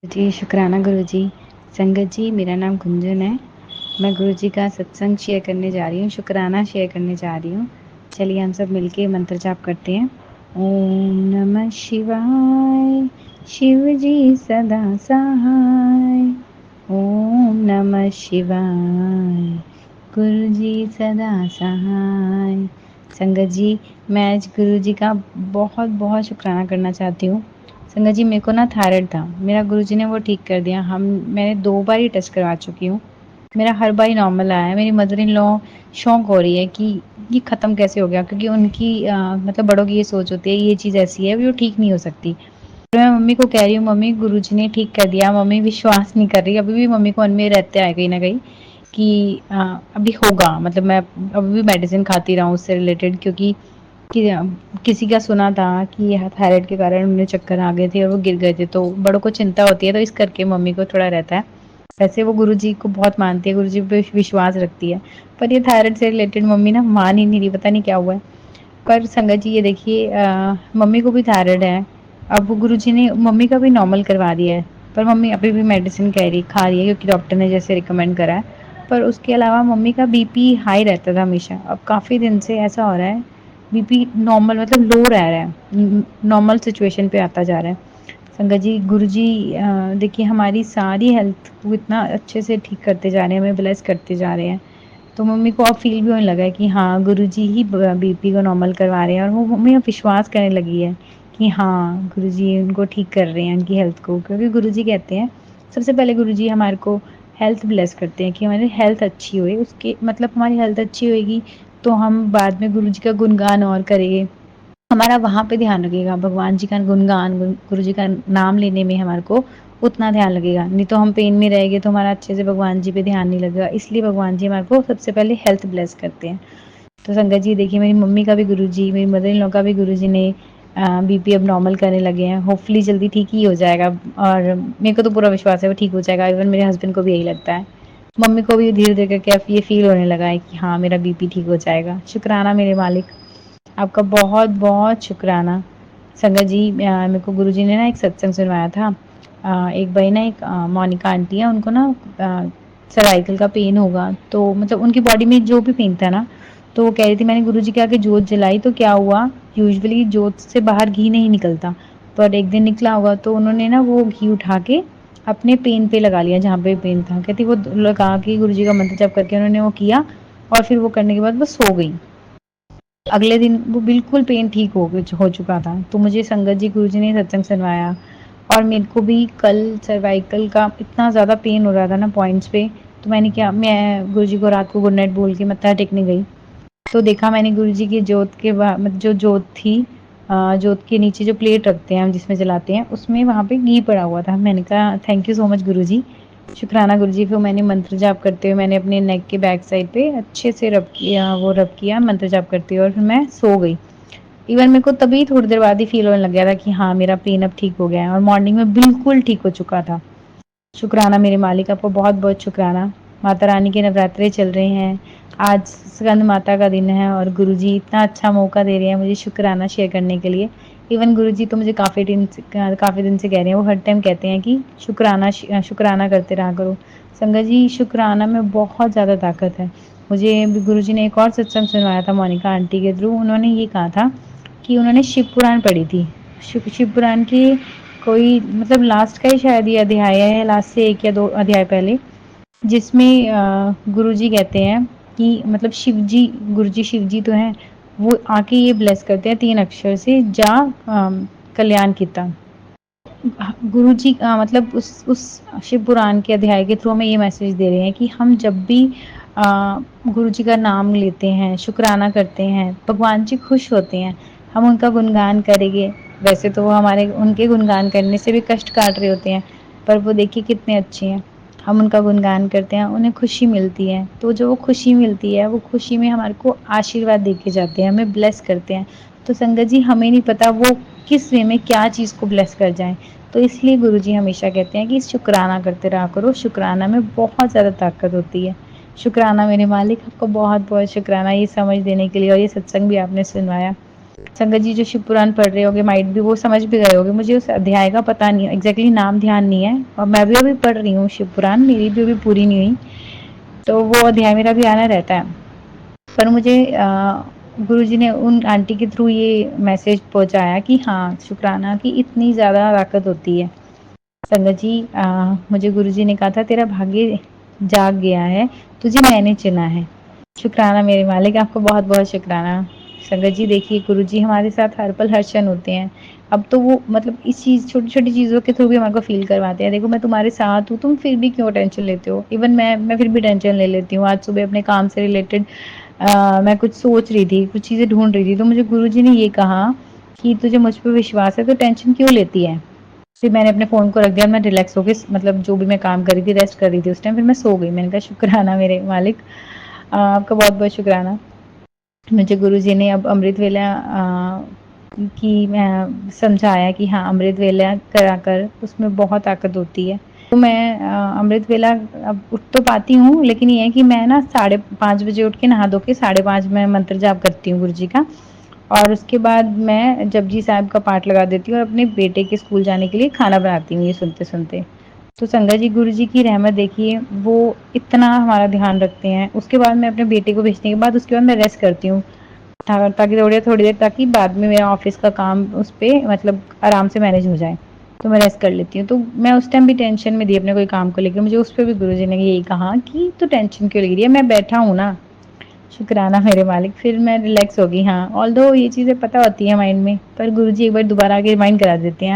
जी, शुकराना गुरुजी। संगत जी, मेरा नाम गुंजन है। मैं गुरुजी का सत्संग शेयर करने जा रही हूँ, शुकराना शेयर करने जा रही हूँ। चलिए हम सब मिलके मंत्र जाप करते हैं। ओम नमः शिवाय, शिव जी सदा सहाय। ओम नमः शिवाय, गुरुजी सदा सहाय। संगत जी, मैं आज गुरुजी का बहुत-बहुत शुकराना करना चाहती हूँ। संगत जी, मेरे को ना थायराइड था, मेरा गुरुजी ने वो ठीक कर दिया। मैंने 2 बार ही टेस्ट करवा चुकी हूँ। मेरा हर बार ही नॉर्मल आया है। मेरी मदर इन लॉ शॉक हो रही है कि ये ख़त्म कैसे हो गया? क्योंकि उनकी मतलब बड़ों की ये सोच होती है, ये चीज़ ऐसी है, वो ठीक नहीं हो सकती। तो मैं मम्मी को कह रही हूँ, मम्मी गुरुजी ने ठीक कर दिया। मम्मी विश्वास नहीं कर रही। अभी भी मम्मी को मन में रहता है कहीं न कहीं कि अभी होगा। मतलब मैं अभी भी मेडिसिन खाती रहूँ उससे रिलेटेड, क्योंकि कि किसी का सुना था कि थायराइड के कारण उन्हें चक्कर आ गए थे और वो गिर गए थे, तो बड़ों को चिंता होती है, तो इस करके मम्मी को थोड़ा रहता है। वैसे वो गुरुजी को बहुत मानती है, गुरुजी पे विश्वास रखती है, पर ये थायराइड से रिलेटेड मम्मी ना मान ही नहीं रही, पता नहीं क्या हुआ है। पर संगत जी ये देखिए, मम्मी को भी थायराइड है। अब वो गुरुजी ने मम्मी का भी नॉर्मल करवा दिया है, पर मम्मी अभी भी मेडिसिन खा रही है, क्योंकि डॉक्टर ने जैसे रिकमेंड करा है। पर उसके अलावा मम्मी का बीपी हाई रहता था हमेशा, अब काफ़ी दिन से ऐसा हो रहा है, बीपी नॉर्मल मतलब लो रह रहा है, नॉर्मल सिचुएशन पे आता जा रहा है। संगत जी, गुरुजी देखिए हमारी सारी हेल्थ को इतना अच्छे से ठीक करते जा रहे हैं, हमें ब्लेस करते जा रहे हैं। तो मम्मी को अब फ़ील भी होने लगा है कि हाँ, गुरुजी ही ब बीपी को नॉर्मल करवा रहे हैं, और वो मम्मी अब विश्वास करने लगी है कि हाँ, गुरुजी उनको ठीक कर रहे हैं, उनकी हेल्थ को। क्योंकि गुरुजी कहते हैं, सबसे पहले गुरुजी हमारे को हेल्थ ब्लेस करते हैं कि हमारी हेल्थ अच्छी होए, उसके मतलब हमारी हेल्थ अच्छी होएगी, तो हम बाद में गुरुजी का गुणगान और करेंगे। हमारा वहाँ पे ध्यान लगेगा, भगवान जी का गुणगान, गुरु जी का नाम लेने में हमारे को उतना ध्यान लगेगा। नहीं तो हम पेन में रहेंगे, तो हमारा अच्छे से भगवान जी पे ध्यान नहीं लगेगा। इसलिए भगवान जी हमारे को सबसे पहले हेल्थ ब्लेस करते हैं। तो संगत जी देखिए, मेरी मम्मी का भी गुरुजी, मेरी मदर इन लॉ का भी गुरुजी ने बीपी अब नॉर्मल करने लगे हैं। होपफुली जल्दी ठीक ही हो जाएगा, और मेरे को तो पूरा विश्वास है वो ठीक हो जाएगा। इवन मेरे हस्बैंड को भी यही लगता है। मम्मी को भी धीरे-धीरे करके अब ये फ़ील होने लगा है कि हाँ, मेरा बीपी ठीक हो जाएगा। शुक्राना मेरे मालिक, आपका बहुत-बहुत शुक्राना। संगत जी, मेरे को गुरुजी ने ना एक सत्संग सुनवाया था। एक बारी ना एक मोनिका आंटी है, उनको ना सर्वाइकल का पेन होगा, तो मतलब उनकी बॉडी में जो भी पेन था ना, तो वो कह रही थी मैंने गुरुजी के आगे जोत जलाई, तो क्या हुआ, यूजुअली जोत से बाहर घी नहीं निकलता, पर एक दिन निकला होगा, तो उन्होंने ना वो घी उठा के अपने पेन पे लगा लिया, जहाँ पे पेन था। कहती वो लगा के गुरुजी का मंत्र जप करके उन्होंने वो किया, और फिर वो करने के बाद वो सो गई। अगले दिन वो बिल्कुल पेन ठीक हो चुका था। तो मुझे संगत जी गुरुजी ने सत्संग सुनवाया, और मेरे को भी कल सर्वाइकल का इतना ज़्यादा पेन हो रहा था ना पॉइंट्स पे, तो मैं गुरुजी को रात को गुड नाइट बोल के मत्था टेकने गई। तो देखा मैंने गुरुजी की जोत के मतलब जो जोत थी, जोत के नीचे जो प्लेट रखते हैं हम जिसमें जलाते हैं, उसमें वहाँ पे घी पड़ा हुआ था। मैंने कहा थैंक यू सो मच गुरुजी, शुक्राना गुरुजी। फिर मैंने मंत्र जाप करते हुए मैंने अपने नेक के बैक साइड पे अच्छे से रब किया मंत्र जाप करते हुए, और फिर मैं सो गई। इवन मेरे को तभी थोड़ी देर बाद ही फील होने लग गया था कि हाँ, मेरा पेन अब ठीक हो गया है, और मॉर्निंग में बिल्कुल ठीक हो चुका था। शुक्राना मेरे मालिक, आपको बहुत-बहुत शुक्राना। माता रानी के नवरात्रे चल रहे हैं। आज स्कंद माता का दिन है, और गुरुजी इतना अच्छा मौका दे रहे हैं मुझे शुक्राना शेयर करने के लिए। इवन गुरुजी तो मुझे काफ़ी दिन से कह रहे हैं, वो हर टाइम कहते हैं कि शुक्राना करते रहा करो। संगत जी, शुक्राना में बहुत ज़्यादा ताकत है। मुझे अभी गुरुजी ने एक और सत्संग सुनवाया था मोनिका आंटी के थ्रू। उन्होंने ये कहा था कि उन्होंने शिव पुराण पढ़ी थी। शिव पुराण की कोई मतलब लास्ट का ही शायद ये अध्याय है, लास्ट से 1 या 2 अध्याय पहले, जिसमें गुरुजी कहते हैं कि मतलब गुरुजी शिवजी तो हैं, वो आके ये ब्लेस करते हैं 3 अक्षर से, जा कल्याण किता। गुरुजी मतलब उस शिव पुराण के अध्याय के थ्रू हमें ये मैसेज दे रहे हैं कि हम जब भी गुरुजी का नाम लेते हैं, शुक्राना करते हैं, भगवान जी खुश होते हैं, हम उनका गुणगान करेंगे। वैसे तो वो हमारे उनके गुणगान करने से भी कष्ट काट रहे होते हैं, पर वो देखिए कितने अच्छे हैं। हम उनका गुणगान करते हैं, उन्हें खुशी मिलती है, तो जो वो खुशी मिलती है, वो खुशी में हमारे को आशीर्वाद दे के जाते हैं, हमें ब्लेस करते हैं। तो संगत जी, हमें नहीं पता वो किस वे में क्या चीज़ को ब्लेस कर जाएँ। तो इसलिए गुरुजी हमेशा कहते हैं कि शुक्राना करते रहा करो, शुक्राना में बहुत ज़्यादा ताकत होती है। शुक्राना मेरे मालिक, आपको बहुत-बहुत शुक्राना ये समझ देने के लिए, और ये सत्संग भी आपने सुनवाया। संगत जी जो शिव पुराण पढ़ रहे होगे माइट भी वो समझ भी गए होगे, मुझे उस अध्याय का पता नहीं एग्जैक्टली नाम ध्यान नहीं है, और मैं भी अभी पढ़ रही हूँ शिव पुराण, मेरी भी अभी पूरी नहीं हुई, तो वो अध्याय मेरा भी आना रहता है। पर मुझे गुरुजी ने उन आंटी के थ्रू ये मैसेज पहुंचाया कि हाँ, शुक्राना की इतनी ज़्यादा ताकत होती है। संगत जी मुझे गुरुजी ने कहा था तेरा भाग्य जाग गया है, तुझे मैंने चुना है। शुक्राना मेरे मालिक, आपको बहुत बहुत शुक्राना। संगत जी देखिए, गुरुजी हमारे साथ हर पल हर क्षण होते हैं। अब तो वो मतलब इस चीज़ छोटी-छोटी चीज़ों के थ्रू भी हमारे को फ़ील करवाते हैं। देखो मैं तुम्हारे साथ हूँ, तुम फिर भी क्यों टेंशन लेते हो? इवन मैं फिर भी टेंशन ले लेती हूँ। आज सुबह अपने काम से रिलेटेड मैं कुछ सोच रही थी, कुछ चीज़ें ढूँढ रही थी, तो मुझे गुरुजी ने ये कहा कि तुझे मुझ पे विश्वास है तो टेंशन क्यों लेती है? फिर मैंने अपने फ़ोन को रख दिया, मैं रिलैक्स हो गई, मतलब जो भी मैं काम कर रही थी, रेस्ट कर रही थी उस टाइम, फिर मैं सो गई। मैंने कहा शुक्राना मेरे मालिक, आपका बहुत-बहुत शुक्राना। मुझे गुरुजी ने अब अमृत वेला की मैं समझाया कि हाँ, अमृत वेला करा कर, उसमें बहुत ताकत होती है। तो मैं अमृत वेला अब उठ तो पाती हूँ, लेकिन ये है कि मैं ना 5:30 बजे उठ के नहा धो के 5:30 मैं मंत्र जाप करती हूँ गुरुजी का, और उसके बाद मैं जपजी साहिब का पाठ लगा देती हूँ और अपने बेटे के स्कूल जाने के लिए खाना बनाती हूँ ये सुनते-सुनते। तो संगत जी गुरुजी की रहमत देखिए, वो इतना हमारा ध्यान रखते हैं। उसके बाद मैं अपने बेटे को भेजने के बाद उसके बाद मैं रेस्ट करती हूँ, ताकि थोड़ी देर, ताकि बाद में मेरा ऑफिस का काम उस पे मतलब आराम से मैनेज हो जाए। तो मैं रेस्ट कर लेती हूँ। तो मैं उस टाइम भी टेंशन में थी अपने कोई काम को लेके, मुझे उस पे भी गुरुजी ने यही कहा कि तू टेंशन क्यों ले रही है, मैं बैठा हूँ ना। शुक्राना मेरे मालिक, फिर मैं रिलैक्स हो गई। हाँ, ऑल्दो ये चीज़ें पता होती हैं माइंड में, पर गुरुजी एक बार दोबारा आके रिमाइंड करा देते हैं।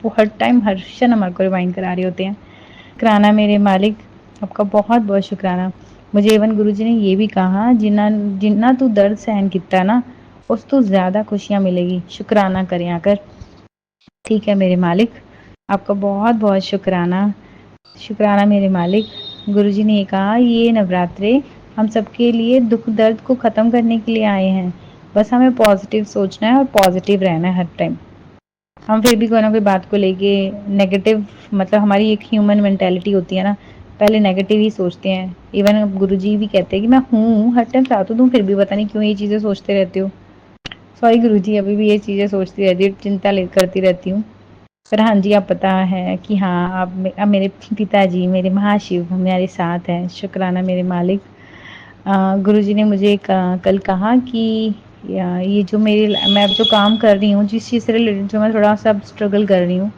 हर टाइम हर क्षण हमारे को रिमाइंड करा रहे होते हैं। शुक्राना मेरे मालिक, आपका बहुत बहुत शुक्राना। मुझे इवन गुरुजी ने ये भी कहा जिन्ना जिन्ना तू दर्द सहन किया ना, उस तो ज़्यादा खुशियाँ मिलेगी, शुक्राना करें आकर। ठीक है मेरे मालिक, आपका बहुत बहुत शुक्राना। शुक्राना मेरे मालिक। गुरुजी ने ये कहा ये नवरात्रे हम सबके लिए दुख दर्द को ख़त्म करने के लिए आए हैं। बस हमें पॉजिटिव सोचना है और पॉजिटिव रहना है हर टाइम। हम फिर भी कोई ना कोई बात को लेके नेगेटिव, मतलब हमारी एक ह्यूमन मेंटेलिटी होती है ना, पहले नेगेटिव ही सोचते हैं। इवन गुरुजी भी कहते हैं कि मैं हूँ हर टाइम साथ हूँ, तुम फिर भी पता नहीं क्यों ये चीज़ें सोचते रहते हो। सॉरी गुरुजी, अभी भी ये चीज़ें सोचती रहती हूँ, चिंता करती रहती हूँ। पर हाँ जी, आप पता है कि हाँ, अब मेरे पिताजी, मेरे महाशिव हमारे साथ हैं। शुक्राना मेरे मालिक। गुरुजी ने मुझे कल कहा कि ये जो मैं अब जो काम कर रही हूँ, जिस चीज़ से रिलेटेड जो मैं थोड़ा सा स्ट्रगल कर रही हूँ,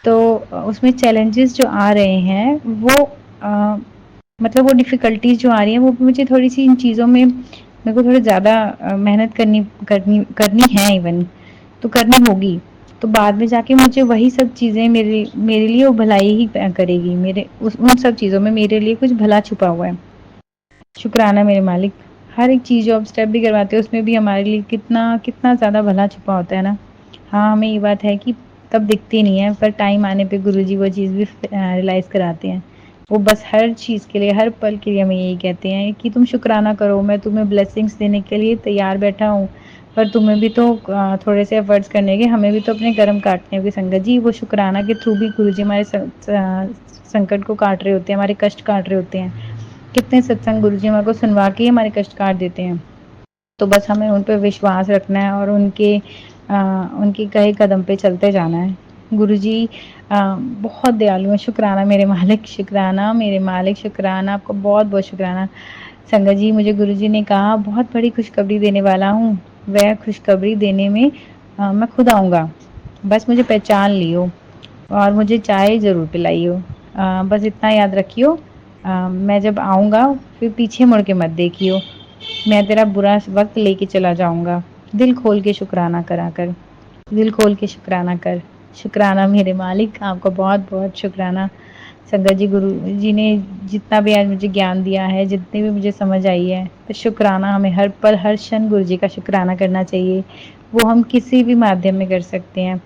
तो उसमें चैलेंजेस जो आ रहे हैं वो मतलब वो डिफ़िकल्टीज़ जो आ रही हैं वो मुझे थोड़ी-सी इन चीज़ों में मेरे को थोड़ा ज़्यादा मेहनत करनी करनी है इवन, तो करनी होगी। तो बाद में जाके मुझे वही सब चीज़ें मेरे मेरे लिए वो भलाई ही करेगी। मेरे उन सब चीज़ों में मेरे लिए कुछ भला छुपा हुआ है। शुक्राना मेरे मालिक। हर एक चीज़ जो आप स्टेप भी करवाते हो उसमें भी हमारे लिए कितना कितना ज़्यादा भला छुपा होता है ना। हाँ, हमें ये बात है कि तब दिखती नहीं है, पर टाइम आने पे गुरुजी वो चीज़ भी रियलाइज़ कराते हैं। वो बस हर चीज़ के लिए, हर पल के लिए हमें यही कहते हैं कि तुम शुक्राना करो, मैं तुम्हें ब्लेसिंग्स देने के लिए तैयार बैठा हूँ, पर तुम्हें भी तो थोड़े से एफर्ट्स करने के, हमें भी तो अपने कर्म काटने होंगे संगत जी। वो शुक्राना के थ्रू भी गुरुजी हमारे संकट को काट रहे होते हैं, हमारे कष्ट काट रहे होते हैं। कितने सत्संग गुरुजी हमारे को सुनवा के ही हमारे कष्ट काट देते हैं। तो बस हमें उन पे विश्वास रखना है और उनके कहे कदम पे चलते जाना है। गुरुजी बहुत दयालु हैं। शुक्राना मेरे मालिक, शुक्राना मेरे मालिक, शुक्राना, आपका बहुत बहुत शुक्राना। संगत जी मुझे गुरुजी ने कहा बहुत बड़ी खुशखबरी देने वाला हूँ, वह खुशखबरी देने में मैं खुद आऊँगा, बस मुझे पहचान लियो और मुझे चाय ज़रूर पिलाइयो। बस इतना याद रखियो, मैं जब आऊँगा फिर पीछे मुड़ के मत देखियो, मैं तेरा बुरा वक्त लेके चला जाऊँगा। दिल खोल के शुक्राना करा कर, दिल खोल के शुक्राना कर। शुक्राना मेरे मालिक, आपका बहुत बहुत शुक्राना। संगत जी गुरु जी ने जितना भी आज मुझे ज्ञान दिया है, जितनी भी मुझे समझ आई है, तो शुक्राना हमें हर पल हर क्षण गुरु जी का शुक्राना करना चाहिए। वो हम किसी भी माध्यम में कर सकते हैं।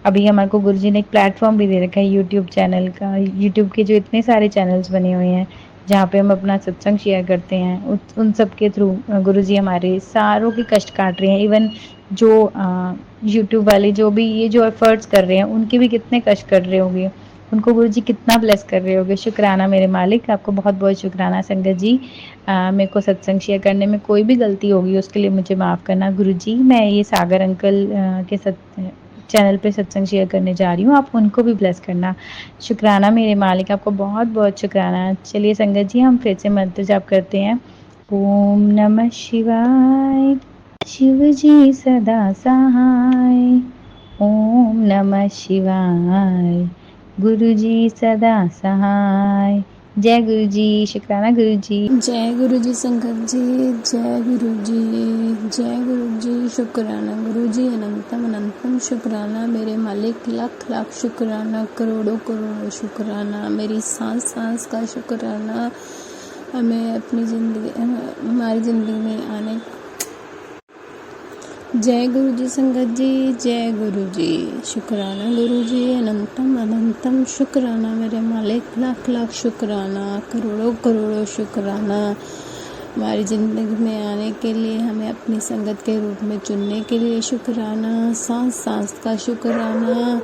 अभी हमारे को गुरु जी ने एक प्लेटफॉर्म भी दे रखा है यूट्यूब चैनल का। यूट्यूब के जो इतने सारे चैनल्स बने हुए हैं जहाँ पे हम अपना सत्संग शेयर करते हैं, उन सब के थ्रू गुरु जी हमारे सारों के कष्ट काट रहे हैं। इवन जो यूट्यूब वाले जो भी ये जो एफर्ट्स कर रहे हैं उनके भी कितने कष्ट कर रहे होंगे, उनको गुरुजी कितना ब्लेस कर रहे होगे। शुक्राना मेरे मालिक, आपको बहुत-बहुत शुक्राना संगत जी। मेरे को सत्संग शेयर करने में कोई भी गलती होगी उसके लिए मुझे माफ़ करना गुरुजी। मैं ये सागर अंकल के चैनल पे सत्संग शेयर करने जा रही हूँ, आप उनको भी ब्लेस करना। शुक्राना मेरे मालिक, आपको बहुत-बहुत शुक्राना। चलिए संगत जी हम फिर से मंत्र जाप करते हैं। ओम नमः शिवाय, शिव जी सदा सहाय। ओम नमः शिवाय, गुरु जी सदा सहाय। जय गुरु जी, शुक्राना गुरु जी। जय गुरु जी संगत जी, जय गुरु जी, जय गुरु जी। शुक्राना गुरु जी, अनंतम अनंतम शुक्राना मेरे मालिक, लाख लाख शुक्राना, करोड़ों करोड़ों शुक्राना, मेरी सांस सांस का शुक्राना, हमें अपनी ज़िंदगी, हमारी ज़िंदगी में आने। जय गुरु जी संगत जी, जय गुरु जी। शुक्राना गुरु जी, अनंतम अनंतम शुक्राना मेरे मालिक, लाख लाख शुक्राना, करोड़ों करोड़ों शुक्राना, हमारी ज़िंदगी में आने के लिए, हमें अपनी संगत के रूप में चुनने के लिए शुक्राना, सांस सांस का शुक्राना,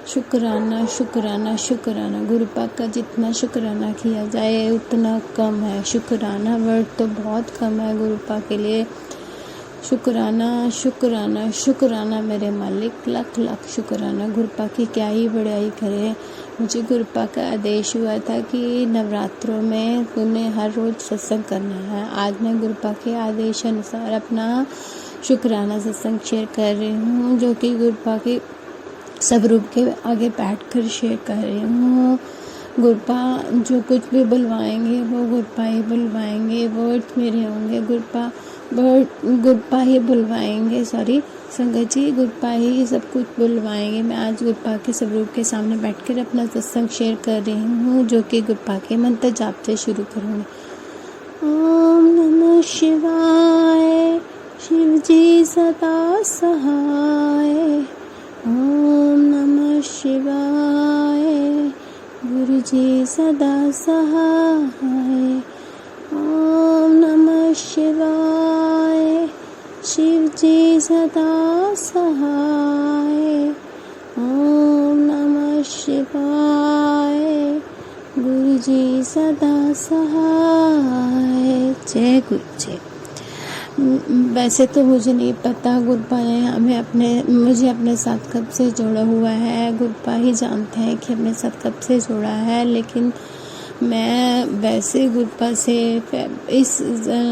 शुक्राना शुक्राना शुक्राना। गुरु पाक का जितना शुक्राना किया जाए उतना कम है। शुक्राना वर्ड तो बहुत कम है गुरु पाक के लिए। शुक्राना शुक्राना शुक्राना मेरे मालिक, लाख लाख शुक्राना। गुरुपा की क्या ही बड़ाई करे। मुझे गुरुपा का आदेश हुआ था कि नवरात्रों में तुम्हें हर रोज़ सत्संग करना है। आज मैं गुरुपा के आदेश अनुसार अपना शुक्राना सत्संग शेयर कर रही हूँ, जो कि गुरुपा के स्वरूप के आगे बैठकर शेयर कर रही हूँ। गुरुपा जो कुछ भी बुलवाएंगे वो गुरुपा ही बुलवाएंगे, वर्ड्स मेरे होंगे गुरुपा ही बुलवाएंगे। सॉरी संगत जी, गुरुपा ही सब कुछ बुलवाएंगे। मैं आज गुरुपा के स्वरूप के सामने बैठकर अपना सत्संग शेयर कर रही हूँ, जो कि गुरुपा के मंत्र जाप से शुरू करूँगी। ओम नमः शिवाय, शिव जी सदा सहाय। ओम नमः शिवाय, गुरु जी सदा सहाय। ओम नमः शिवाय, शिव जी सदा सहाय। ओम नमः शिवाय, गुरु जी सदा सहाय। जय गुरु जी। वैसे तो मुझे नहीं पता गुरुपा ने मुझे अपने साथ कब से जोड़ा हुआ है। गुरुपा ही जानते हैं कि अपने साथ कब से जोड़ा है, लेकिन मैं वैसे गुरुपा से इस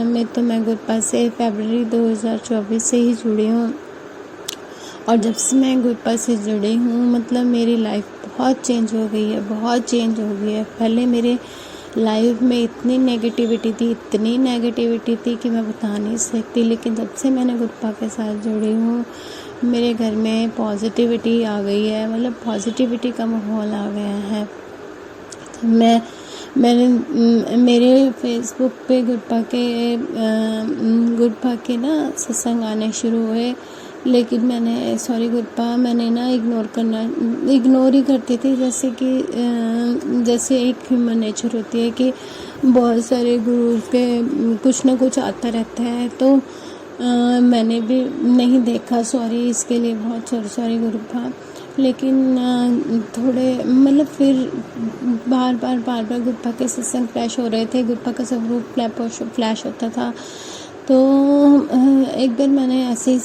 में तो मैं गुरुपा से फरवरी 2024 से ही जुड़ी हूँ। और जब से मैं गुरुपा से जुड़ी हूँ, मतलब मेरी लाइफ बहुत चेंज हो गई है, बहुत चेंज हो गई है। पहले मेरे लाइफ में इतनी नेगेटिविटी थी कि मैं बता नहीं सकती, लेकिन जब से मैंने गुरुपा के साथ जुड़ी हूँ, मेरे घर में पॉजिटिविटी आ गई है, मतलब पॉजिटिविटी का माहौल आ गया है। तो मैंने मेरे फेसबुक पे गुरुपा के ना सत्संग आने शुरू हुए, लेकिन मैंने ना इग्नोर ही करती थी। जैसे एक ह्यूमन नेचर होती है कि बहुत सारे गुरु के कुछ ना कुछ आता रहता है, तो मैंने भी नहीं देखा। सॉरी इसके लिए, बहुत सॉरी गुरुपा। लेकिन थोड़े मतलब फिर बार बार गुरुपा के सत्संग फ्लैश हो रहे थे, गुरुपा का स्वरूप फ्लैश होता था। तो एक बार मैंने ऐसे ही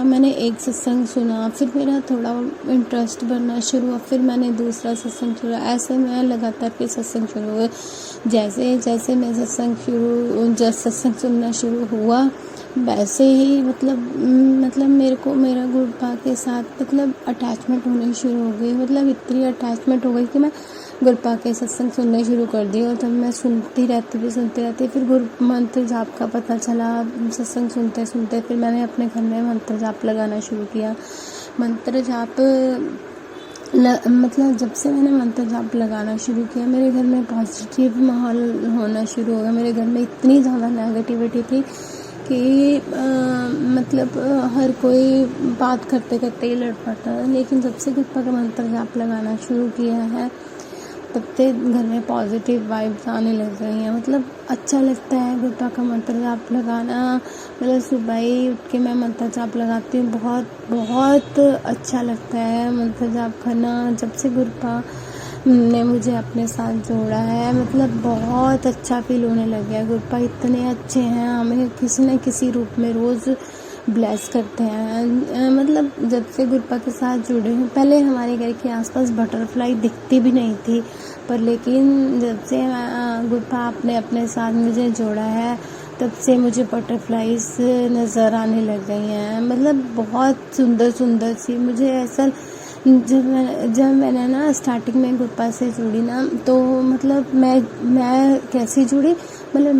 मैंने एक सत्संग सुना, फिर मेरा थोड़ा इंटरेस्ट बनना शुरू हुआ, फिर मैंने दूसरा सत्संग सुना। ऐसे मैं लगातार फिर सत्संग शुरू हुए। जैसे जैसे मैं सत्संग सुनना शुरू हुआ, वैसे ही मतलब मेरा गुरुपा के साथ मतलब अटैचमेंट होनी शुरू हो गई। मतलब इतनी अटैचमेंट हो गई कि मैं गुरुपा के सत्संग सुनने शुरू कर दिए। और तब मैं सुनती रहती। फिर गुरु मंत्र जाप का पता चला। सत्संग सुनते फिर मैंने अपने घर में मंत्र जाप लगाना शुरू किया। मंत्र जाप मतलब जब से मैंने मंत्र जाप लगाना शुरू किया, मेरे घर में पॉजिटिव माहौल होना शुरू हो गया। मेरे घर में इतनी ज़्यादा नेगेटिविटी थी कि हर कोई बात करते करते ही लड़ पड़ता था। लेकिन जब से गुरुपा का मंत्र जाप लगाना शुरू किया है, तब से घर में पॉजिटिव वाइब्स आने लग रही हैं। मतलब अच्छा लगता है गुरपा का मंत्र जाप लगाना। मतलब सुबह ही उठ के मैं मंत्र जाप लगाती हूँ, बहुत बहुत अच्छा लगता है मंत्र जाप करना। जब से गुरपा ने मुझे अपने साथ जोड़ा है, मतलब बहुत अच्छा फील होने लग गया। गुरपा इतने अच्छे हैं, हमें किसी न किसी रूप में रोज़ ब्लेस करते हैं। मतलब जब से गुरपा के साथ जुड़े हूँ, पहले हमारे घर के आसपास बटरफ्लाई दिखती भी नहीं थी, पर लेकिन जब से गुरपा आपने अपने साथ मुझे जोड़ा है, तब से मुझे बटरफ्लाइज नज़र आने लग गई हैं। मतलब बहुत सुंदर सुंदर सी। मुझे ऐसा जब मैंने ना स्टार्टिंग में गुरपा से जुड़ी ना, तो मतलब मैं कैसे जुड़ी, मतलब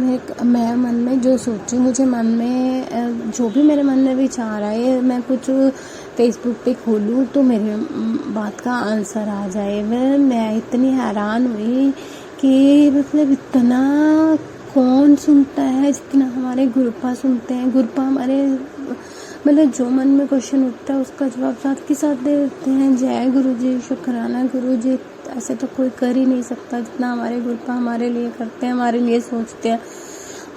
मैं मन में जो सोचूं, मुझे मन में जो भी मेरे मन में विचार आए, मैं कुछ फेसबुक पे खोलूं तो मेरे बात का आंसर आ जाए। मैं इतनी हैरान हुई कि मतलब इतना कौन सुनता है जितना हमारे गुरपा सुनते हैं। गुरपा हमारे मतलब जो मन में क्वेश्चन उठता है उसका जवाब साथ के साथ दे देते हैं। जय गुरु जी, शुक्राना गुरु जी। ऐसे तो कोई कर ही नहीं सकता जितना हमारे गुरपा हमारे लिए करते हैं, हमारे लिए सोचते हैं।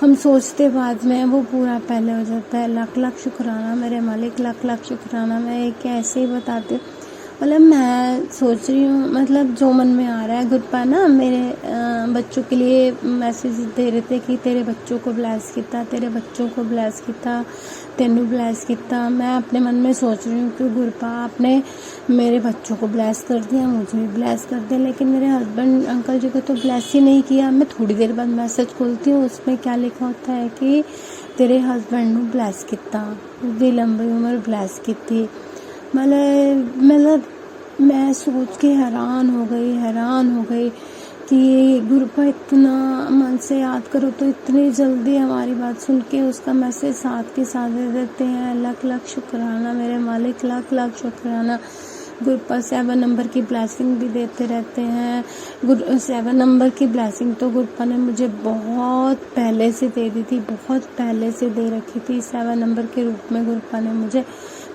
हम सोचते बाद में, वो पूरा पहले हो जाता है। लाख लाख शुक्राना मेरे मालिक, लाख लाख शुक्राना। मैं कैसे ही बताती हूँ, मतलब मैं सोच रही हूँ, मतलब जो मन में आ रहा है। गुरपा ना मेरे बच्चों के लिए मैसेज दे रहे थे कि तेरे बच्चों को ब्लेस किया, तेरे बच्चों को ब्लेस किया, तेनू ब्लेस किया। मैं अपने मन में सोच रही हूँ कि गुरपा आपने मेरे बच्चों को ब्लेस कर दिया, मुझे भी ब्लेस कर दिया, लेकिन मेरे हस्बैंड अंकल जी को तो ब्लेस ही नहीं किया। मैं थोड़ी देर बाद मैसेज खोलती हूँ, उसमें क्या लिखा होता है कि तेरे हस्बैंड को ब्लेस किया, भी लंबी उम्र ब्लेस की। मतलब मैं सोच के हैरान हो गई कि गुरपा इतना मन से याद करो तो इतनी जल्दी हमारी बात सुन के उसका मैसेज साथ के साथ दे देते हैं। लाख लाख शुक्राना मेरे मालिक, लाख लाख शुक्राना। गुरपा 7 नंबर की ब्लेसिंग भी देते रहते हैं। 7 नंबर की ब्लेसिंग तो गुरपा ने मुझे बहुत पहले से दे दी थी, बहुत पहले से दे रखी थी। 7 नंबर के रूप में गुरपा ने मुझे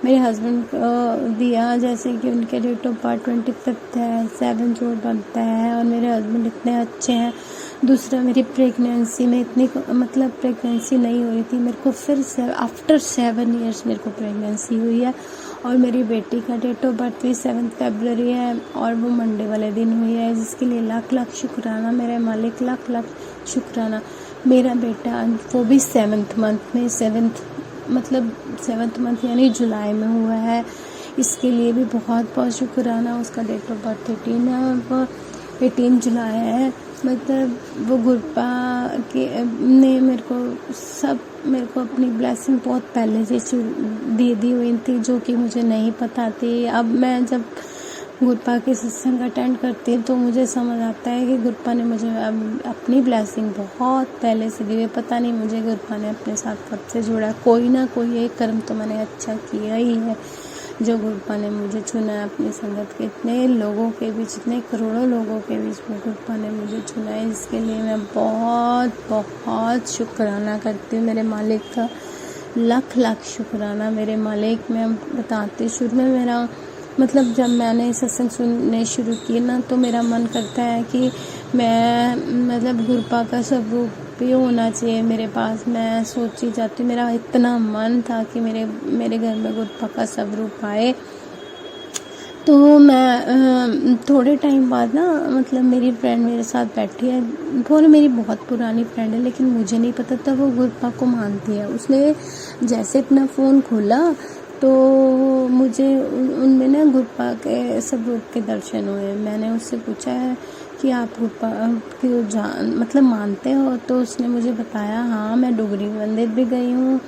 मेरे हस्बैंड को दिया। जैसे कि उनके डेट ऑफ बर्थ 25 है, 7 जोड़ बनता है, और मेरे हस्बैंड इतने अच्छे हैं। दूसरा, मेरी प्रेगनेंसी में इतनी, मतलब प्रेगनेंसी नहीं हुई थी मेरे को, फिर आफ्टर 7 ईयर्स मेरे को प्रेगनेंसी हुई है। और मेरी बेटी का डेट ऑफ बर्थ भी 7 फरवरी है, और वो मंडे वाले दिन हुई है, जिसके लिए लाख लाख शुक्राना मेरे मालिक, लाख लाख शुक्राना। मेरा बेटा वो भी 7th मंथ में, 7th मंथ यानी जुलाई में हुआ है, इसके लिए भी बहुत बहुत शुक्राना। उसका डेट ऑफ बर्थ 18 जुलाई है। मतलब वो गुरपा के ने मेरे को अपनी ब्लेसिंग बहुत पहले से दी हुई थी, जो कि मुझे नहीं पता थी। अब मैं जब गुरपा के सत्संग अटेंड करती हूँ तो मुझे समझ आता है कि गुरपा ने मुझे अपनी ब्लेसिंग बहुत पहले से दी हुई। पता नहीं मुझे गुरपा ने अपने साथ कब से जोड़ा। कोई ना कोई एक कर्म तो मैंने अच्छा किया ही है, जो गुरपा ने मुझे चुना है अपनी संगत के। इतने लोगों के बीच, इतने करोड़ों लोगों के बीच में गुरपा ने मुझे चुना है, इसके लिए मैं बहुत बहुत शुक्राना करती हूँ मेरे मालिक का। लाख लाख शुक्राना मेरे मालिक। मैं बताती, शुरू में मेरा मतलब जब मैंने सत्संग सुनने शुरू किए ना, तो मेरा मन करता है कि मैं मतलब गुरपा का स्वरूप भी होना चाहिए मेरे पास। मैं सोची जाती, मेरा इतना मन था कि मेरे घर में गुरपा का स्वरूप आए। तो मैं थोड़े टाइम बाद ना, मतलब मेरी फ्रेंड मेरे साथ बैठी है, वो मेरी बहुत पुरानी फ्रेंड है, लेकिन मुझे नहीं पता था वो गुरपा को मानती है। उसने जैसे अपना फ़ोन खोला तो मुझे उनमें ना गुरपा के स्वरूप के दर्शन हुए। मैंने उससे पूछा है कि आप गुरपा को मतलब मानते हो? तो उसने मुझे बताया, हाँ मैं डुगरी मंदिर भी गई हूँ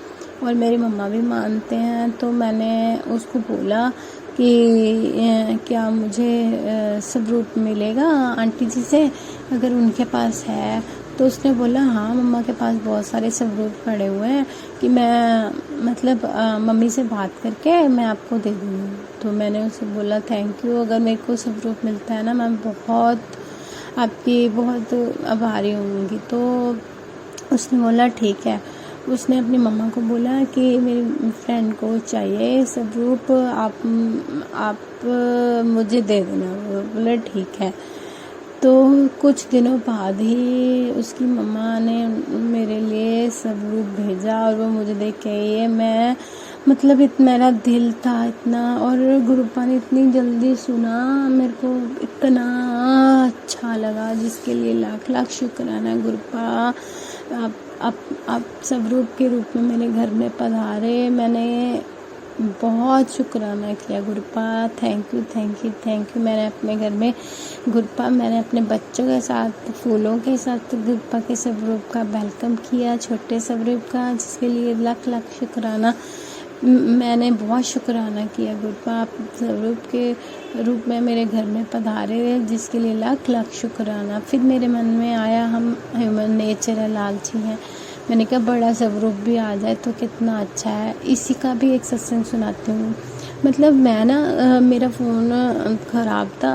और मेरी मम्मा भी मानते हैं। तो मैंने उसको बोला कि क्या मुझे स्वरूप मिलेगा आंटी जी से, अगर उनके पास है? तो उसने बोला, हाँ मम्मा के पास बहुत सारे स्वरूप पड़े हुए हैं, कि मैं मतलब मम्मी से बात करके मैं आपको दे दूँगी। तो मैंने उसे बोला, थैंक यू, अगर मेरे को स्वरूप मिलता है ना, मैं बहुत आपकी बहुत आभारी होंगी। तो उसने बोला ठीक है। उसने अपनी मम्मा को बोला कि मेरी फ्रेंड को चाहिए स्वरूप, आप मुझे दे देना। बोला ठीक है। तो कुछ दिनों बाद ही उसकी मम्मा ने मेरे लिए स्वरूप भेजा और वो मुझे देख के ये मैं मतलब मेरा दिल था इतना, और गुरुपा ने इतनी जल्दी सुना, मेरे को इतना अच्छा लगा, जिसके लिए लाख लाख शुक्राना गुरुपा। आप स्वरूप के रूप में मेरे घर में पधारे, मैंने बहुत शुक्राना किया गुरुपा। Thank you thank you thank you. मैंने अपने घर में गुरुपा, मैंने अपने बच्चों के साथ फूलों के साथ गुरुपा के स्वरूप का वेलकम किया, छोटे स्वरूप का, जिसके लिए लाख लाख शुक्राना। मैंने बहुत शुक्राना किया गुरुपा, आप स्वरूप के रूप में मेरे घर में पधारे, जिसके लिए लाख लाख शुक्राना। फिर मेरे मन में आया हम ह्यूमन नेचर है, लालची हैं, मैंने कहा बड़ा स्वरूप भी आ जाए तो कितना अच्छा है। इसी का भी एक सत्संग सुनाती हूँ। मतलब मैं ना मेरा फ़ोन ख़राब था,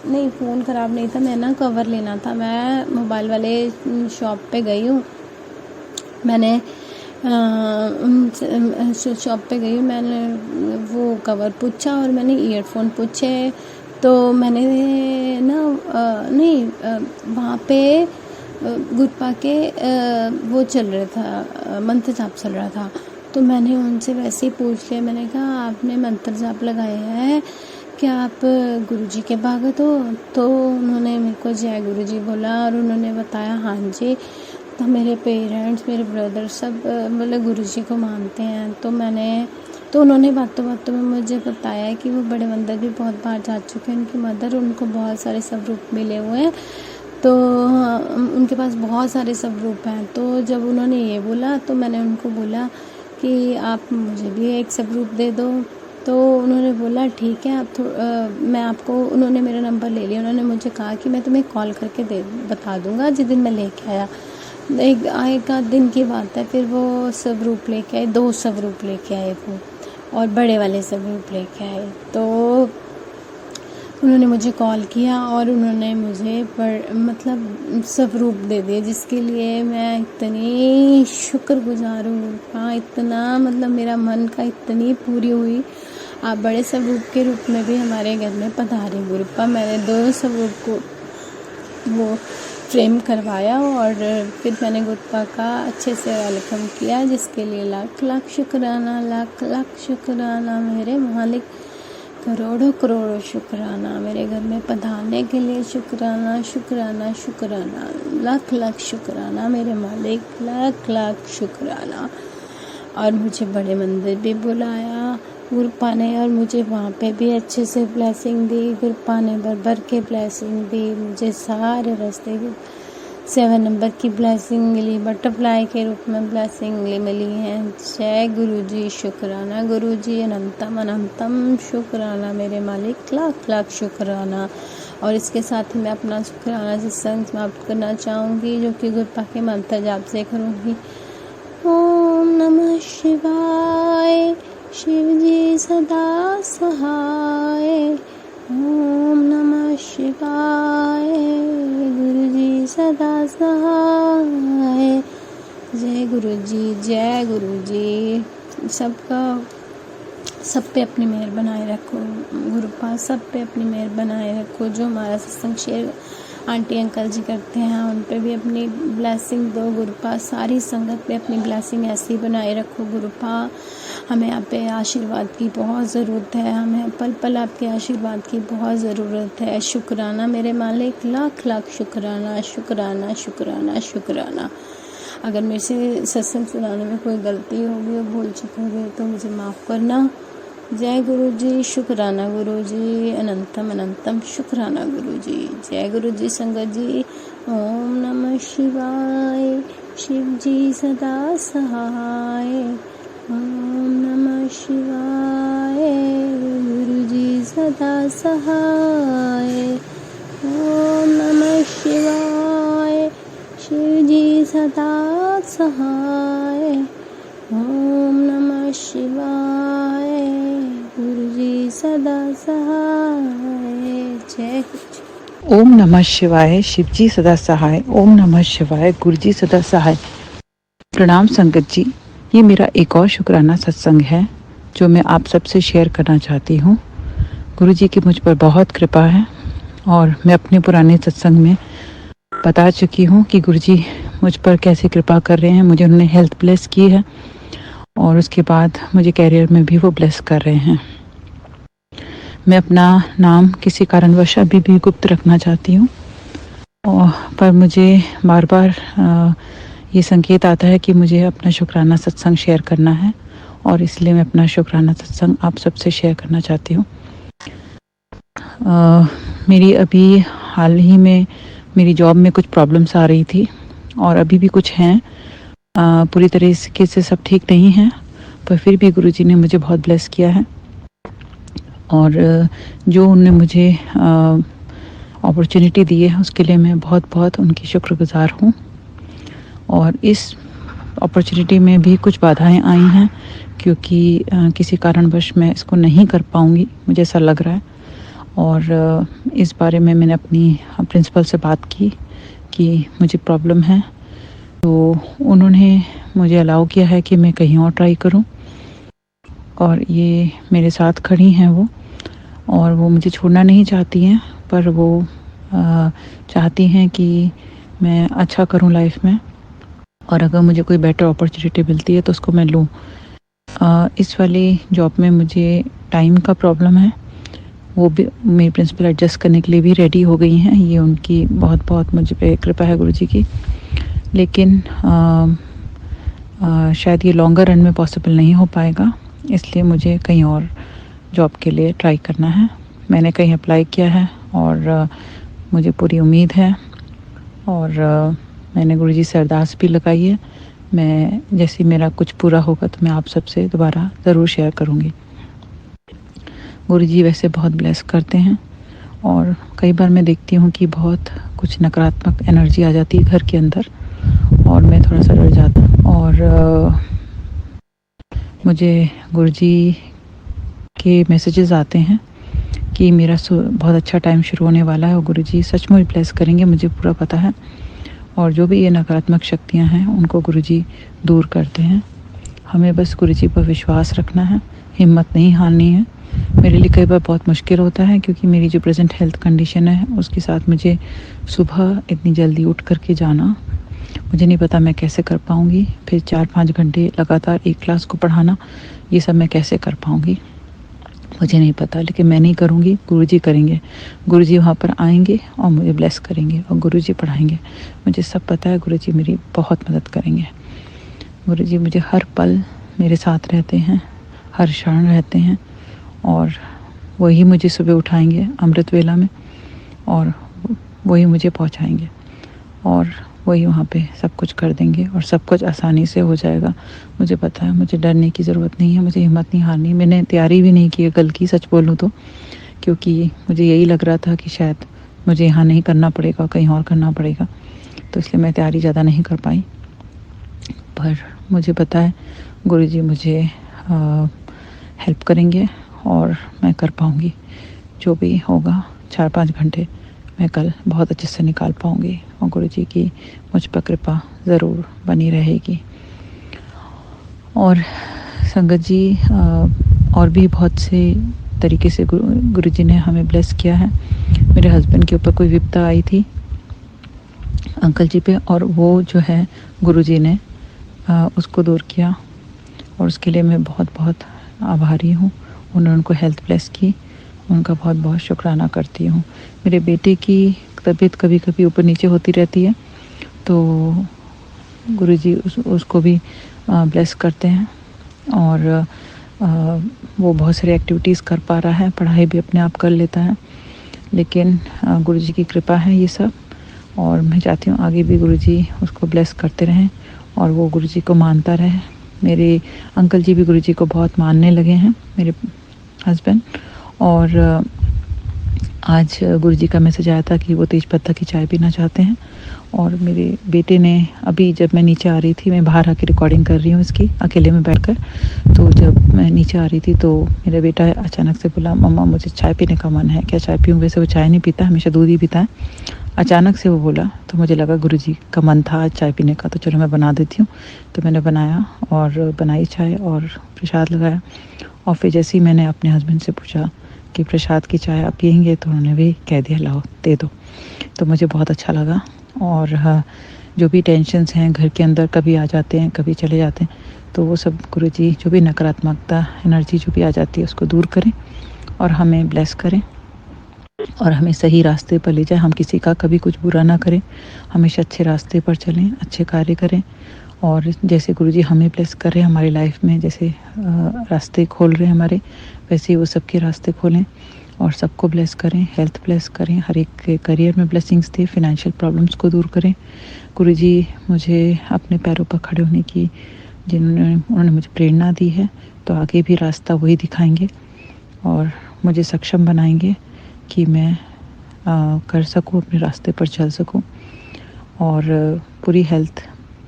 नहीं फ़ोन ख़राब नहीं था, मैं ना कवर लेना था, मैं मोबाइल वाले शॉप पे गई हूँ, मैंने शॉप पे गई, मैंने वो कवर पूछा और मैंने ईयरफोन पूछे, तो मैंने ना वहाँ पे गुरुपा के वो चल रहा था, मंत्र जाप चल रहा था, तो मैंने उनसे वैसे ही पूछ लिया, मैंने कहा आपने मंत्र जाप लगाया है क्या, आप गुरुजी के भगत हो? तो उन्होंने मेरे को जय गुरुजी बोला और उन्होंने बताया हाँ जी, तो मेरे पेरेंट्स मेरे ब्रदर सब मतलब गुरुजी को मानते हैं। तो उन्होंने बातों बातों में मुझे बताया कि वो बड़े मंदिर भी बहुत बार जा चुके हैं, उनकी मदर, उनको बहुत सारे स्वरूप मिले हुए हैं, तो उनके पास बहुत सारे स्वरूप हैं। तो जब उन्होंने ये बोला तो मैंने उनको बोला कि आप मुझे भी एक स्वरूप दे दो, तो उन्होंने बोला ठीक है, आप मैं आपको, उन्होंने मेरा नंबर ले लिया, उन्होंने मुझे कहा कि मैं तुम्हें कॉल करके बता दूंगा जिस दिन मैं लेके आया। एक आध दिन की बात है, फिर वो स्वरूप लेके आए, 2 स्वरूप लेके आए वो, और बड़े वाले स्वरूप लेके आए। तो उन्होंने मुझे कॉल किया और उन्होंने मुझे मतलब स्वरूप दे दिए, जिसके लिए मैं इतनी शुक्रगुजार हूँ, इतना मतलब मेरा मन का इतनी पूरी हुई। आप बड़े स्वरूप के रूप में भी हमारे घर में पधारे गुरुपा। मैंने 2 स्वरूप को वो फ्रेम करवाया और फिर मैंने गुरुपा का अच्छे से वेलकम किया, जिसके लिए लाख लाख शुक्राना, लाख लाख शुक्राना मेरे मालिक, करोड़ों करोड़ों शुक्राना मेरे घर में पधारने के लिए, शुक्राना शुक्राना शुक्राना, लाख लाख शुक्राना मेरे मालिक, लाख लाख शुक्राना। और मुझे बड़े मंदिर भी बुलाया गुरुपा ने, और मुझे वहाँ पे भी अच्छे से ब्लेसिंग दी गुरुपा ने, भर भर के ब्लेसिंग दी मुझे, सारे रास्ते 7 नंबर की ब्लेसिंग मिली, बटरफ्लाई के रूप में ब्लेसिंग मिली है। जय गुरुजी, शुक्राना गुरुजी, अनंतम अनंतम शुक्राना मेरे मालिक, लाख लाख शुक्राना। और इसके साथ ही मैं अपना शुक्राना सत्संग समाप्त करना चाहूँगी, जो कि गुरुपा के मंत्र जाप से करूँगी। ओम नमः शिवाय, शिव जी सदा सहाय, ओम नमः शिवाय, गुरु जी सदा सहाय। जय गुरु जी, जय गुरु जी। सबका सब पे अपनी मेहर बनाए रखो गुरुपा, सब पे अपनी मेहर बनाए रखो। जो हमारा सत्संग शेयर आंटी अंकल जी करते हैं उन पे भी अपनी ब्लेसिंग दो गुरुपा, सारी संगत पे अपनी ब्लेसिंग ऐसी बनाए रखो गुरुपा। हमें आप पे आशीर्वाद की बहुत ज़रूरत है, हमें पल पल आपके आशीर्वाद की बहुत ज़रूरत है। शुक्राना मेरे मालिक, लाख लाख शुक्राना शुक्राना शुक्राना शुक्राना। अगर मेरे से सत्संग सुनाने में कोई गलती होगी और भूल चुकी होगी तो मुझे माफ़ करना। जय गुरु जी, शुक्राना गुरु जी, अनंतम अनंतम शुक्राना गुरु जी। जय गुरु जी संगत जी। ओम नमः शिवाय, शिव जी सदा सहाय, ओम नमः शिवाय, गुरु जी सदा सहाय, ओम नमः शिवाय, शिव जी सदा सहाय, ओम नमः शिवाय, गुरु जी सदा सहाय। जय ओम नमः शिवाय, शिव जी सदा सहाय, ओम नमः शिवाय, गुरु जी सदा सहाय। प्रणाम संगत जी, ये मेरा एक और शुक्राना सत्संग है जो मैं आप सबसे शेयर करना चाहती हूँ। गुरु जी की मुझ पर बहुत कृपा है और मैं अपने पुराने सत्संग में बता चुकी हूँ कि गुरुजी मुझ पर कैसे कृपा कर रहे हैं। मुझे उन्होंने हेल्थ ब्लेस की है और उसके बाद मुझे कैरियर में भी वो ब्लेस कर रहे हैं। मैं अपना नाम किसी कारणवश अभी भी गुप्त रखना चाहती हूँ, पर मुझे बार बार ये संकेत आता है कि मुझे अपना शुक्राना सत्संग शेयर करना है और इसलिए मैं अपना शुक्राना सत्संग आप सबसे शेयर करना चाहती हूँ। मेरी अभी हाल ही में मेरी जॉब में कुछ प्रॉब्लम्स आ रही थी और अभी भी कुछ हैं। पूरी तरीके से सब ठीक नहीं है, पर फिर भी गुरुजी ने मुझे बहुत ब्लेस किया है और जो उन्होंने मुझे अपॉर्चुनिटी दी है उसके लिए मैं बहुत बहुत उनकी शुक्रगुजार हूँ। और इस अपॉर्चुनिटी में भी कुछ बाधाएं आई हैं क्योंकि किसी कारणवश मैं इसको नहीं कर पाऊँगी, मुझे ऐसा लग रहा है। और इस बारे में मैंने अपनी प्रिंसिपल से बात की कि मुझे प्रॉब्लम है, तो उन्होंने मुझे अलाउ किया है कि मैं कहीं और ट्राई करूं। और ये मेरे साथ खड़ी हैं वो, और वो मुझे छोड़ना नहीं चाहती हैं, पर वो चाहती हैं कि मैं अच्छा करूं लाइफ में और अगर मुझे कोई बेटर अपॉर्चुनिटी मिलती है तो उसको मैं लूं। इस वाली जॉब में मुझे टाइम का प्रॉब्लम है, वो भी मेरी प्रिंसिपल एडजस्ट करने के लिए भी रेडी हो गई हैं। ये उनकी बहुत बहुत मुझे पे कृपा है गुरुजी की। लेकिन शायद ये लॉन्गर रन में पॉसिबल नहीं हो पाएगा, इसलिए मुझे कहीं और जॉब के लिए ट्राई करना है। मैंने कहीं अप्लाई किया है और मुझे पूरी उम्मीद है और मैंने गुरुजी से अरदास भी लगाई है। मैं जैसे मेरा कुछ पूरा होगा तो मैं आप सबसे दोबारा ज़रूर शेयर करूँगी। गुरुजी वैसे बहुत ब्लेस करते हैं और कई बार मैं देखती हूँ कि बहुत कुछ नकारात्मक एनर्जी आ जाती है घर के अंदर और मैं थोड़ा सा डर जाता हूँ। और मुझे गुरुजी के मैसेजेस आते हैं कि मेरा बहुत अच्छा टाइम शुरू होने वाला है और गुरुजी सचमुच ब्लेस करेंगे, मुझे पूरा पता है। और जो भी ये नकारात्मक शक्तियाँ हैं उनको गुरुजी दूर करते हैं। हमें बस गुरुजी पर विश्वास रखना है, हिम्मत नहीं हारनी है। मेरे लिए कई बार बहुत मुश्किल होता है क्योंकि मेरी जो प्रेजेंट हेल्थ कंडीशन है उसके साथ मुझे सुबह इतनी जल्दी उठ करके जाना, मुझे नहीं पता मैं कैसे कर पाऊँगी। फिर 4-5 घंटे लगातार एक क्लास को पढ़ाना, ये सब मैं कैसे कर पाऊँगी मुझे नहीं पता, लेकिन मैं नहीं करूँगी, गुरुजी करेंगे। गुरुजी वहाँ पर आएंगे और मुझे ब्लेस करेंगे और गुरुजी पढ़ाएंगे। मुझे सब पता है, गुरुजी मेरी बहुत मदद करेंगे। गुरुजी मुझे हर पल मेरे साथ रहते हैं, हर क्षण रहते हैं और वही मुझे सुबह उठाएंगे अमृत वेला में और वही मुझे पहुंचाएंगे और वही वहाँ पे सब कुछ कर देंगे और सब कुछ आसानी से हो जाएगा। मुझे पता है, मुझे डरने की ज़रूरत नहीं है, मुझे हिम्मत नहीं हारनी। मैंने तैयारी भी नहीं की है कल की, सच बोलूँ तो, क्योंकि मुझे यही लग रहा था कि शायद मुझे यहाँ नहीं करना पड़ेगा, कहीं और करना पड़ेगा, तो इसलिए मैं तैयारी ज़्यादा नहीं कर पाई। पर मुझे पता है गुरुजी मुझे हेल्प करेंगे और मैं कर पाऊँगी। जो भी होगा 4-5 घंटे मैं कल बहुत अच्छे से निकाल पाऊँगी और गुरुजी की मुझ पर कृपा ज़रूर बनी रहेगी। और संगत जी, और भी बहुत से तरीके से गुरुजी ने हमें ब्लेस किया है। मेरे हस्बैंड के ऊपर कोई विपदा आई थी अंकल जी पे, और वो जो है गुरुजी ने उसको दूर किया और उसके लिए मैं बहुत बहुत आभारी हूँ। उन्होंने उनको हेल्थ ब्लेस की, उनका बहुत बहुत शुक्राना करती हूँ। मेरे बेटे की तबीयत कभी कभी ऊपर नीचे होती रहती है, तो गुरुजी उसको भी ब्लेस करते हैं और वो बहुत सारी एक्टिविटीज़ कर पा रहा है, पढ़ाई भी अपने आप कर लेता है। लेकिन गुरुजी की कृपा है ये सब, और मैं चाहती हूँ आगे भी गुरुजी उसको ब्लेस करते रहें और वो गुरुजी को मानता रहे। मेरे अंकल जी भी गुरुजी को बहुत मानने लगे हैं, मेरे हस्बैंड। और आज गुरुजी का मैसेज आया था कि वो तेज पत्ता की चाय पीना चाहते हैं। और मेरे बेटे ने, अभी जब मैं नीचे आ रही थी, मैं बाहर आके रिकॉर्डिंग कर रही हूँ इसकी अकेले में बैठकर, तो जब मैं नीचे आ रही थी तो मेरा बेटा अचानक से बोला, मम्मा मुझे चाय पीने का मन है, क्या चाय पीऊँ? वैसे वो चाय नहीं पीता, हमेशा दूध ही पीता है। अचानक से वो बोला तो मुझे लगा गुरुजी का मन था आज चाय पीने का, तो चलो मैं बना देती हूँ। तो मैंने बनाया और बनाई चाय और प्रसाद लगाया। और फिर जैसे ही मैंने अपने हस्बैंड से पूछा कि प्रसाद की चाय आप पियेंगे, तो उन्होंने भी कह दिया लाओ दे दो। तो मुझे बहुत अच्छा लगा। और जो भी टेंशन्स हैं घर के अंदर, कभी आ जाते हैं कभी चले जाते हैं, तो वो सब गुरुजी जो भी नकारात्मकता एनर्जी जो भी आ जाती है उसको दूर करें और हमें ब्लेस करें और हमें सही रास्ते पर ले जाए। हम किसी का कभी कुछ बुरा ना करें, हमेशा अच्छे रास्ते पर चलें, अच्छे कार्य करें। और जैसे गुरुजी हमें ब्लेस कर रहे हैं हमारी लाइफ में, जैसे रास्ते खोल रहे हैं हमारे, वैसे ही वो सबके रास्ते खोलें और सबको ब्लेस करें, हेल्थ ब्लेस करें, हर एक के करियर में ब्लेसिंग्स दें, फिनेंशियल प्रॉब्लम्स को दूर करें। गुरुजी मुझे अपने पैरों पर खड़े होने की उन्होंने मुझे प्रेरणा दी है, तो आगे भी रास्ता वही दिखाएंगे और मुझे सक्षम बनाएंगे कि मैं कर सकूं, अपने रास्ते पर चल सकूं। और पूरी हेल्थ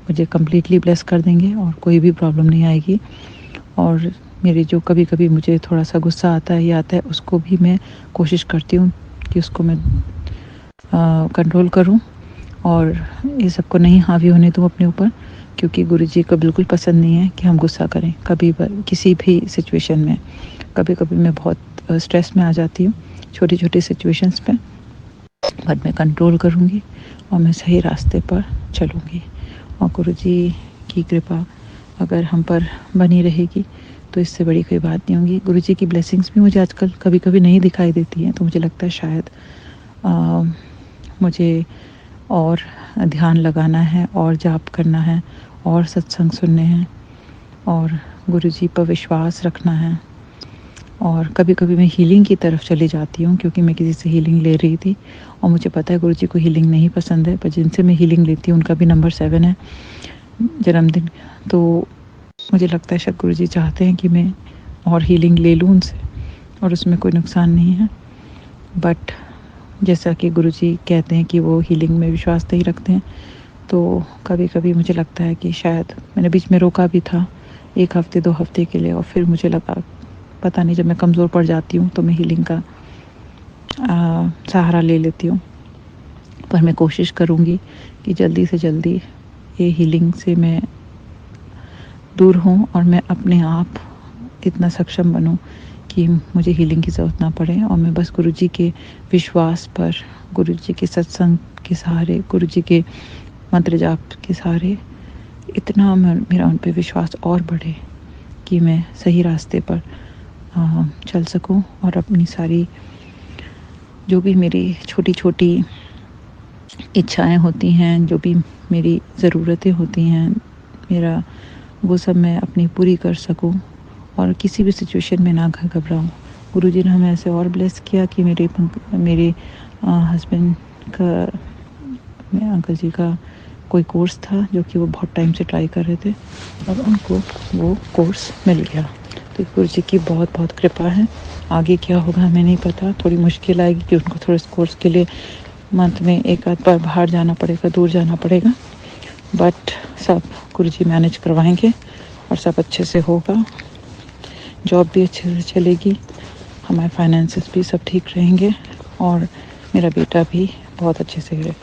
मुझे कम्प्लीटली ब्लेस कर देंगे और कोई भी प्रॉब्लम नहीं आएगी। और मेरी जो कभी कभी मुझे थोड़ा सा गुस्सा आता है या आता है, उसको भी मैं कोशिश करती हूँ कि उसको मैं कंट्रोल करूँ और ये सबको नहीं हावी होने दूँ अपने ऊपर, क्योंकि गुरुजी को बिल्कुल पसंद नहीं है कि हम गुस्सा करें कभी किसी भी सिचुएशन में। कभी कभी मैं बहुत स्ट्रेस में आ जाती हूँ छोटी छोटी सिचुएशंस पे, बट मैं कंट्रोल करूँगी और मैं सही रास्ते पर चलूँगी। और गुरुजी की कृपा अगर हम पर बनी रहेगी तो इससे बड़ी कोई बात नहीं होगी। गुरुजी की ब्लेसिंग्स भी मुझे आजकल कभी कभी नहीं दिखाई देती हैं, तो मुझे लगता है शायद मुझे और ध्यान लगाना है और जाप करना है और सत्संग सुनने हैं और गुरुजी पर विश्वास रखना है। और कभी कभी मैं हीलिंग की तरफ चली जाती हूँ, क्योंकि मैं किसी से हीलिंग ले रही थी और मुझे पता है गुरुजी को हीलिंग नहीं पसंद है, पर जिनसे मैं हीलिंग लेती हूँ उनका भी नंबर 7 है जन्मदिन। तो मुझे लगता है शायद गुरुजी चाहते हैं कि मैं और हीलिंग ले लूँ उनसे, और उसमें कोई नुकसान नहीं है। बट जैसा कि गुरुजी कहते हैं कि वो हीलिंग में विश्वास नहीं रखते हैं, तो कभी कभी मुझे लगता है कि शायद मैंने बीच में रोका भी था 1 हफ्ते 2 हफ्ते के लिए, और फिर मुझे लगा पता नहीं, जब मैं कमज़ोर पड़ जाती हूँ तो मैं हीलिंग का सहारा ले लेती हूँ। पर मैं कोशिश करूँगी कि जल्दी से जल्दी ये हीलिंग से मैं दूर हूँ और मैं अपने आप इतना सक्षम बनूँ कि मुझे हीलिंग की ज़रूरत ना पड़े, और मैं बस गुरुजी के विश्वास पर, गुरुजी के सत्संग के सहारे, गुरुजी के मंत्र जाप के सहारे इतना मेरा उन पे विश्वास और बढ़े कि मैं सही रास्ते पर चल सकूं और अपनी सारी जो भी मेरी छोटी छोटी इच्छाएं होती हैं, जो भी मेरी ज़रूरतें होती हैं, मेरा वो सब मैं अपनी पूरी कर सकूं और किसी भी सिचुएशन में ना घबराऊं। गुरुजी ने हमें ऐसे और ब्लेस किया कि मेरे हस्बैंड का, मेरे अंकल जी का कोई कोर्स था जो कि वो बहुत टाइम से ट्राई कर रहे थे और उनको वो कोर्स मिल गया। तो गुरुजी की बहुत बहुत कृपा है। आगे क्या होगा हमें नहीं पता, थोड़ी मुश्किल आएगी कि उनको थोड़े कोर्स के लिए मंथ में 1 आध बार बाहर जाना पड़ेगा, दूर जाना पड़ेगा, बट सब गुरुजी मैनेज करवाएंगे और सब अच्छे से होगा। जॉब भी अच्छे से चलेगी, हमारे फाइनेंसेस भी सब ठीक रहेंगे और मेरा बेटा भी बहुत अच्छे से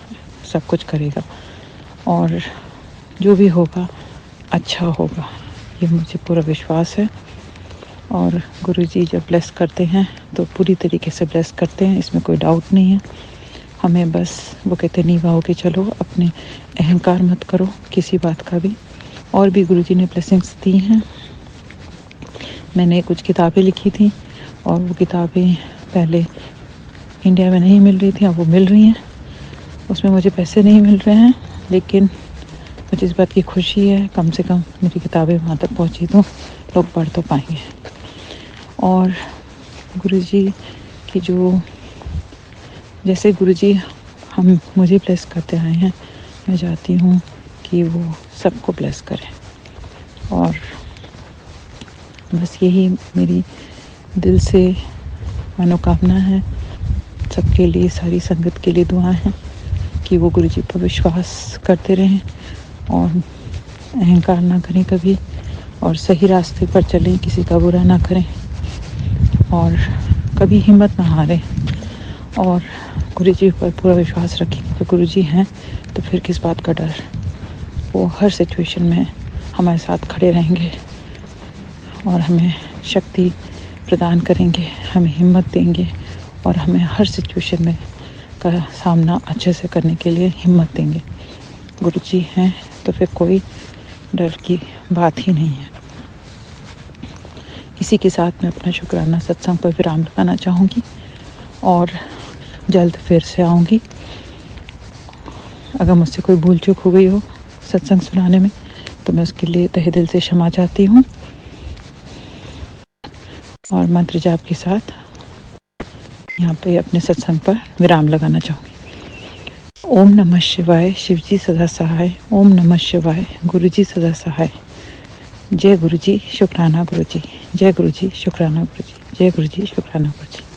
सब कुछ करेगा और जो भी होगा अच्छा होगा, ये मुझे पूरा विश्वास है। और गुरुजी जब ब्लेस करते हैं तो पूरी तरीके से ब्लेस करते हैं, इसमें कोई डाउट नहीं है। हमें बस वो कहते नीवा होके चलो, अपने अहंकार मत करो किसी बात का भी। और भी गुरुजी ने ब्लेसिंग्स दी हैं। मैंने कुछ किताबें लिखी थी और वो किताबें पहले इंडिया में नहीं मिल रही थी, अब वो मिल रही हैं। उसमें मुझे पैसे नहीं मिल रहे हैं, लेकिन मुझे इस बात की खुशी है कम से कम मेरी किताबें वहाँ तक पहुँची तो लोग पढ़ तो पाएंगे। और गुरुजी की जो जैसे गुरुजी हम मुझे ब्लेस करते आए हैं, मैं चाहती हूँ कि वो सबको ब्लेस करें। और बस यही मेरी दिल से मनोकामना है। सबके लिए, सारी संगत के लिए दुआ है कि वो गुरुजी पर विश्वास करते रहें और अहंकार ना करें कभी, और सही रास्ते पर चलें, किसी का बुरा ना करें और कभी हिम्मत ना हारें और गुरुजी पर पूरा विश्वास रखें। तो गुरुजी हैं तो फिर किस बात का डर, वो हर सिचुएशन में हमारे साथ खड़े रहेंगे और हमें शक्ति प्रदान करेंगे, हमें हिम्मत देंगे और हमें हर सिचुएशन में का सामना अच्छे से करने के लिए हिम्मत देंगे। गुरु जी हैं तो फिर कोई डर की बात ही नहीं है। इसी के साथ मैं अपना शुक्राना सत्संग पर विराम लगाना चाहूँगी और जल्द फिर से आऊँगी। अगर मुझसे कोई भूल चूक हो गई हो सत्संग सुनाने में तो मैं उसके लिए तहे दिल से क्षमा चाहती हूँ और मंत्र जाप के साथ यहाँ पे अपने सत्संग पर विराम लगाना चाहूँगी। ओम नमः शिवाय, शिव जी सदा सहाय। ओम नमः शिवाय, गुरु जी सदा सहाय। जय गुरु जी, शुक्राना गुरु जी। जय गुरु जी, शुक्राना गुरु जी। जय गुरु जी, शुक्राना गुरु जी।